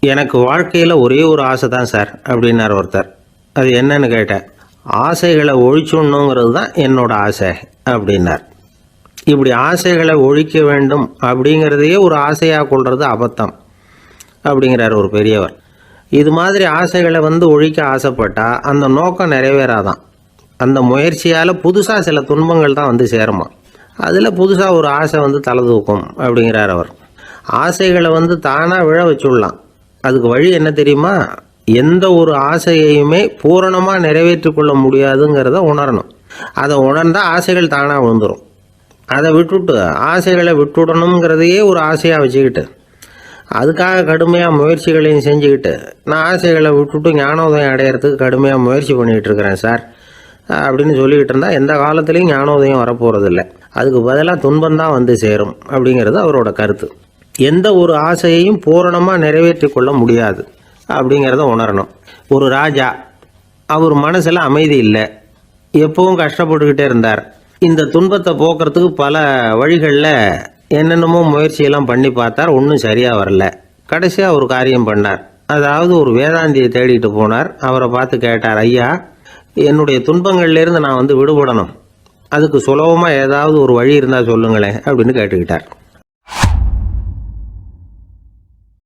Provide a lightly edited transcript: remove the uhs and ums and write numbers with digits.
எனக்கு வாழ்க்கையில் ஒரே ஒரு ஆசை தான் சார் அப்படின்னார் ஒருத்தர். அது என்னன்னு கேட்டேன். ஆசைகளை ஒழிச்சுடணுங்கிறது தான் என்னோட ஆசை அப்படின்னார். இப்படி ஆசைகளை ஒழிக்க வேண்டும் அப்படிங்கிறதையே ஒரு ஆசையாக கொள்வது அபத்தம் அப்படிங்கிறார் ஒரு பெரியவர். இது மாதிரி ஆசைகளை ஒழிக்க ஆசைப்பட்டால் அந்த நோக்கம் நிறைவேறாதான். அந்த முயற்சியால் புதுசாக சில துன்பங்கள் தான் சேருமா. அதில் புதுசாக ஒரு ஆசை தலை தூக்கும் அப்படிங்கிறார் அவர். ஆசைகளை தானாக விழ வச்சுடலாம். அதுக்கு வழி என்ன தெரியுமா? எந்த ஒரு ஆசையையுமே பூரணமாக நிறைவேற்றி கொள்ள முடியாதுங்கிறத உணரணும். அதை உணர்ந்தால் ஆசைகள் தானாக விழுந்துடும். அதை விட்டுட்டு ஆசைகளை விட்டுடணுங்கிறதையே ஒரு ஆசையாக வச்சுக்கிட்டு அதுக்காக கடுமையாக முயற்சிகளையும் செஞ்சுக்கிட்டு நான் ஆசைகளை விட்டுட்டு ஞானோதயம் அடையிறதுக்கு கடுமையாக முயற்சி பண்ணிகிட்டு இருக்கிறேன் சார் அப்படின்னு சொல்லிக்கிட்டு இருந்தால் எந்த காலத்துலேயும் ஞானோதயம் வரப்போகிறதில்ல. அதுக்கு பதிலாக துன்பந்தான் சேரும் அப்படிங்கிறது அவரோட கருத்து. எந்த ஒரு ஆசையையும் பூரணமாக நிறைவேற்றி கொள்ள முடியாது அப்படிங்கிறத உணரணும். ஒரு ராஜா, அவர் மனசில் அமைதி இல்லை, எப்பவும் கஷ்டப்பட்டுக்கிட்டே இருந்தார். இந்த துன்பத்தை போக்குறதுக்கு பல வழிகளில் என்னென்னமோ முயற்சியெல்லாம் பண்ணி பார்த்தார். ஒன்றும் சரியாக வரல. கடைசியாக ஒரு காரியம் பண்ணார். அதாவது ஒரு வேதாந்தியை தேடிட்டு போனார். அவரை பார்த்து கேட்டார், ஐயா, என்னுடைய துன்பங்கள்லேருந்து நான் விடுபடணும், அதுக்கு சுலபமாக ஏதாவது ஒரு வழி இருந்தால் சொல்லுங்களேன் அப்படின்னு கேட்டுக்கிட்டார்.